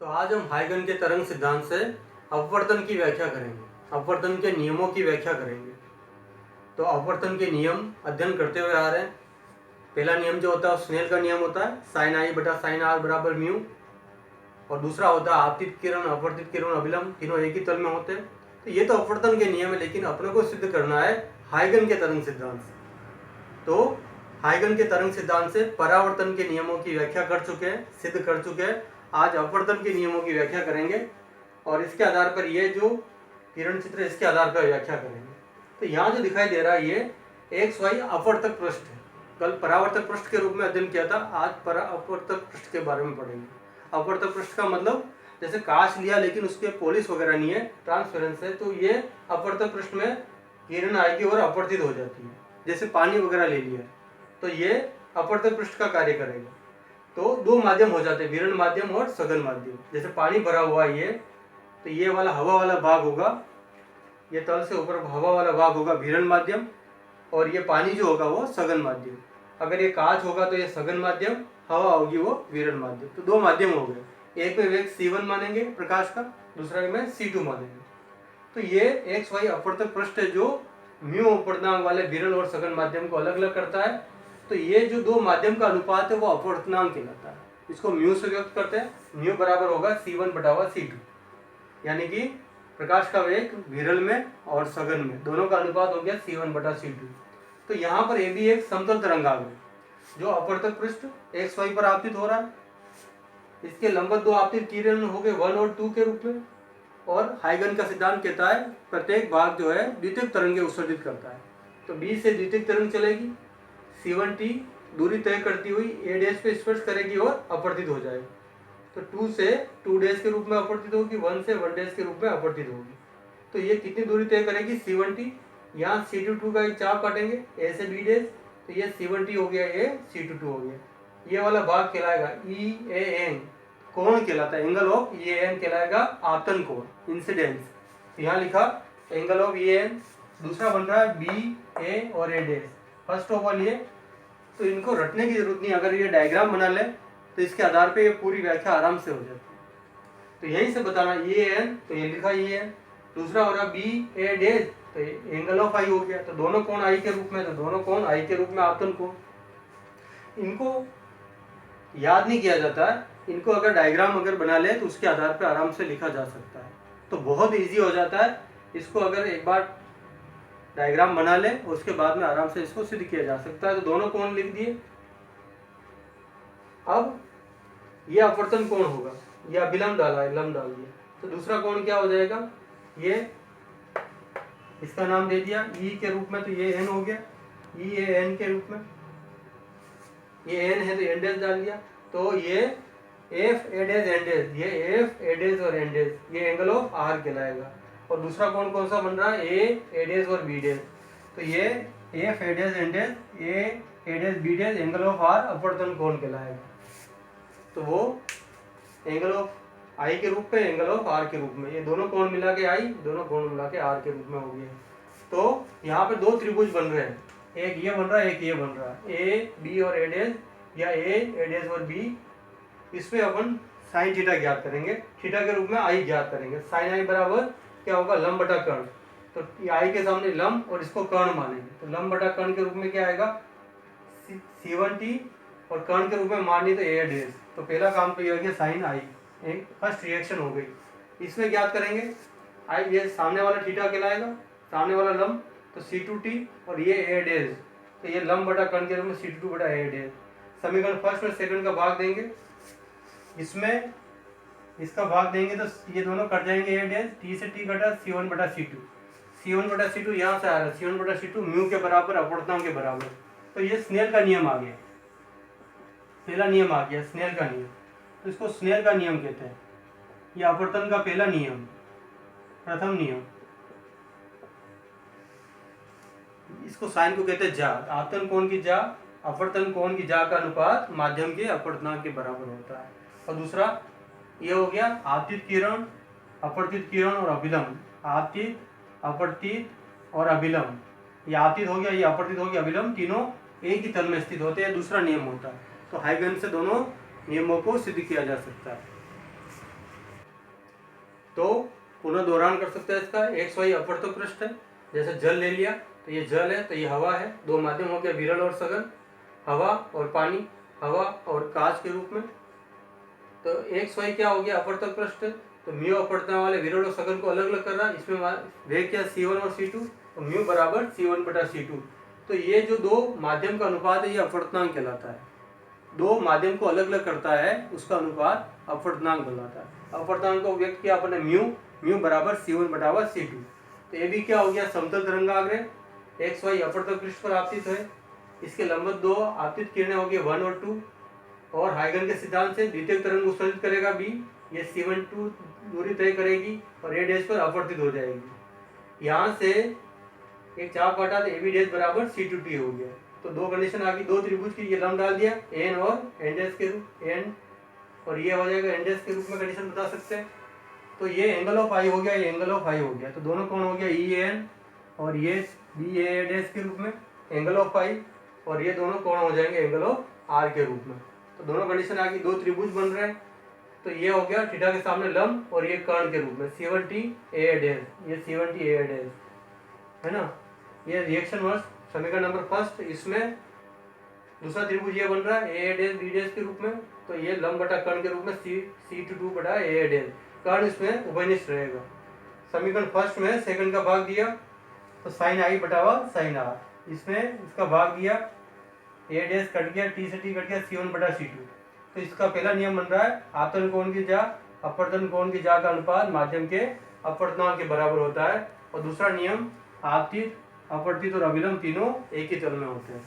तो आज हम हाइगन के तरंग सिद्धांत से अपवर्तन की व्याख्या करेंगे, अपवर्तन के नियमों की व्याख्या करेंगे। तो अपवर्तन के नियम अध्ययन करते हुए आ रहे हैं। पहला नियम जो होता है स्नेल का नियम होता है, साइन आई बटा साइन आर बराबर म्यू। और दूसरा होता है आपतित किरण, अपवर्तित किरण, अभिलंब, तीनों एक ही तल में होते हैं। तो ये तो अपवर्तन के नियम है, लेकिन अपने को सिद्ध करना है हाइगन के तरंग सिद्धांत से। तो हाइगन के तरंग सिद्धांत से परावर्तन के नियमों की व्याख्या कर चुके हैं, सिद्ध कर चुके हैं। आज अपवर्तन के नियमों की व्याख्या करेंगे और इसके आधार पर ये जो किरण चित्र इसके आधार पर व्याख्या करेंगे। तो यहाँ जो दिखाई दे रहा है ये एक्स वाई अपवर्तक पृष्ठ है। कल परावर्तक पृष्ठ के रूप में अध्ययन किया था, आज अपवर्तक पृष्ठ के बारे में पढ़ेंगे। अपवर्तक पृष्ठ का मतलब जैसे कांच लिया लेकिन उसके पॉलिश वगैरह नहीं है, ट्रांसपेरेंस है, तो ये अपवर्तक पृष्ठ में किरण आएगी और अपवर्तित हो जाती है। जैसे पानी वगैरह ले लिया तो ये अपवर्तक पृष्ठ का कार्य करेगा। तो दो माध्यम हो जाते हैं, विरण माध्यम और सघन माध्यम। जैसे पानी भरा हुआ है ये, तो ये वाला हवा वाला भाग होगा, ये तल से ऊपर हवा वाला भाग होगा विरण माध्यम, और ये पानी जो होगा वो सघन माध्यम। अगर ये कांच होगा तो ये सघन माध्यम, हवा होगी वो विरण माध्यम। तो दो माध्यम हो गए, एक में वेग c1 मानेंगे प्रकाश का, दूसरा में c2 मानेंगे। तो ये एक्स वाई अपवर्तक पृष्ठ है जो म्यू अपवर्तनांक वाले विरल और सघन माध्यम को अलग अलग करता है। तो ये जो दो माध्यम का अनुपात है वो अपवर्तनांक कहलाता है। इसको म्यू से व्यक्त करते हैं, म्यू बराबर होगा c1 बटा c2, यानी कि प्रकाश का वेग विरल में और सघन में दोनों का अनुपात हो गया c1 बटा c2। तो यहाँ पर ये भी एक समतल तरंगाग्र है जो अपवर्तक पृष्ठ एक्स वाई पर आपतित हो रहा है। इसके लंबवत दो आपतित किरण हो गए 1 और 2 के रूप में। और हाइगन का सिद्धांत कहता है प्रत्येक भाग जो है द्वितीयक तरंगें उत्सर्जित करता है। तो बी से द्वितीयक तरंग चलेगी, c1t दूरी तय करती हुई a डैश पे स्पर्श करेगी और अपवर्तित हो जाएगी। तो 2 से 2 डैश के रूप में अपवर्तित होगी, 1 से 1 डैश के रूप में अपवर्तित होगी। तो ये कितनी दूरी तय करेगी c1t। यहाँ c22 का एक चाप काटेंगे a से b डैश, तो ये c1t हो गया, ये c22 हो गया। ये वाला भाग कहलाएगा EAN, कोण कहलाता है, एंगल ऑफ EAN कहलाएगा आपतन कोण, इंसिडेंस। यहाँ लिखा एंगल ऑफ EAN। दूसरा बन रहा है BA और A dash, first of all ये। तो इनको रटने की जरूरत नहीं, अगर ये डायग्राम बना ले तो इसके आधार पे ये पूरी व्याख्या आराम से हो जाती है। तो यहीं से बताना EAN, तो ये लिखा EAN। दूसरा हो रहा BA डैश, तो एंगल ऑफ आई हो गया। तो दोनों कोण आई के रूप में, तो दोनों कोण आई के रूप में आपतन कोण। इनको याद नहीं किया जाता है, इनको अगर डायग्राम अगर बना ले तो उसके आधार पर आराम से लिखा जा सकता है। तो बहुत इजी हो जाता है, इसको अगर एक बार डायग्राम बना ले उसके बाद में आराम से इसको सिद्ध किया जा सकता है। तो दोनों कोण लिख दिए। अब ये अपवर्तन कोण होगा, ये अभिलंब डाला है, लंब डाल दिया। तो दूसरा कोण क्या हो जाएगा, ये इसका नाम दे दिया E के रूप में, तो ये N हो गया, EAN के रूप में। ये N है तो N डैश डाल दिया। तो ये F A dash N dash, ये F A डैश और N डैश, ये एंगल ऑफ R कहलाएगा। और दूसरा कोण कौन सा बन रहा है, A डैश और B डैश। तो ये F A dash N dash, A dash B dash, angle of R अपवर्तन कोण कहलाएगा। तो वो एंगल ऑफ I के रूप में, एंगल ऑफ R के रूप में, ये दोनों कोण मिला के I, दोनों कोण मिला के R के रूप में हो गया। तो यहाँ पे दो त्रिभुज बन रहे हैं, एक ये बन रहा है, एक ये बन रहा है, A B और A डैश, या A डैश और B। इसमें अपन साइन थीटा ज्ञात करेंगे, थीटा के रूप में I ज्ञात करेंगे। साइन I बराबर क्या होगा, लंब बटा कर्ण। तो I के सामने लंब और इसको कर्ण मानेंगे, तो लंब बटा कर्ण के रूप में क्या आएगा, c1t, और कर्ण के रूप में मान ली तो A डैश। तो पहला काम तो ये हो गया साइन I, एक फर्स्ट रिएक्शन हो गई। इसमें ज्ञात करेंगे I, ये सामने वाला थीटा कहलाएगा, सामने वाला लंब, तो c2t, और ये A डैश, तो ये लंब बटा कर्ण के रूप में c2 बटा A डैश। समीकरण फर्स्ट और सेकंड का भाग देंगे, इसमें इसका भाग देंगे तो ये दोनों कट जाएंगे, A डैश, t से t घटा c1 बटा c2, c1 बटा c2 यहाँ से आ रहा है, c1 बटा c2 म्यू के बराबर, अपवर्तनांक के बराबर। तो ये स्नेल का नियम आ गया, पहला नियम आ गया स्नेल का नियम। तो इसको स्नेल का नियम कहते हैं, ये अपवर्तन का पहला नियम, प्रथम नियम। इसको साइन को कहते हैं जा, आपतन कोण की जा, अपवर्तन कोण की जा का अनुपात माध्यम के अपवर्तनांक के बराबर होता है। और दूसरा ये हो गया आपतित किरण, अपवर्तित किरण और अभिलंब, आपतित, अपवर्तित और अभिलंब। ये आपतित हो गया, ये अपवर्तित हो गया, अभिलंब, तीनों एक ही तल में स्थित होते हैं, दूसरा नियम होता है। तो हाइगन से दोनों नियमों को सिद्ध किया जा सकता है। तो पुनः दोहरान कर सकते हैं इसका। एक्स वाई अपवर्तक पृष्ठ है, जैसे जल ले लिया तो ये जल है, तो ये हवा है। दो माध्यम हो गया विरल और सघन, हवा और पानी, हवा और कांच के रूप में। तो एक्स वाई क्या हो गया अपवर्तक पृष्ठ, तो म्यू अपवर्तन वाले विरल और सघन को अलग अलग कर रहा है। इसमें वेग क्या C1 और C2, तो म्यू बराबर C1/C2। तो ये जो दो माध्यम का अनुपात है ये अपवर्तनांक कहलाता है। दो माध्यम को अलग अलग करता है उसका अनुपात अपवर्तनांक कहलाता है। अपवर्तनांक को व्यक्त किया अपने म्यू बराबर C1/C2। तो ये भी क्या हो गया समतल तरंगाग्र, एक्स वाई अपवर्तक पृष्ठ पर आपतित है। इसके लंबवत दो आपतित किरणें होगी 1 और 2, और हाइगन के सिद्धांत से द्वितीय तरंग उत्सर्जित करेगा B, ये C12 दूरी तय करेगी और A डैश पर अपवर्तित हो जाएगी। यहाँ से एक चाप काटा तो AB डैश बराबर C2T हो गया। तो दो कंडीशन आ गई, दो त्रिभुज की, ये लंब डाल दिया एन और एन डैश के रूप, एन और ये हो जाएगा एन डैश के रूप में कंडीशन बता सकते हैं। तो ये एंगल ऑफ आई हो गया, ये एंगल ऑफ आई हो गया। तो दोनों कौन हो गया EN और ये BA डैश के रूप में एंगल ऑफ आई, और ये दोनों कौन हो जाएंगे एंगल ऑफ आर के रूप में। तो दोनों कंडीशन आ गई, दो त्रिभुज बन रहे हैं। तो ये हो गया थीटा के सामने लंब और ये कर्ण के रूप में C1T AA डैश, ये C1T AA डैश है ना। ये रिएक्शन वर्ष समीकरण नंबर फर्स्ट, इसमें दूसरा त्रिभुज ये बन रहा है AA डैश B डैश के रूप में। तो ये लंब बटा कर्ण के रूप में C2/AA डैश, कर्ण इसमें उभयनिष्ठ रहेगा। समीकरण फर्स्ट में सेकंड का भाग दिया तो साइन आई बटावा साइन आर, इसमें इसका भाग दिया A डैश कट गया, T से T कट गया, C1/C2। तो इसका पहला नियम बन रहा है आपतन कोण की जा अपवर्तन कोण की जा का अनुपात माध्यम के अपवर्तनांक के बराबर होता है। और दूसरा नियम आपतित, अपवर्तित और अभिलंब तीनों एक ही तल में होते हैं।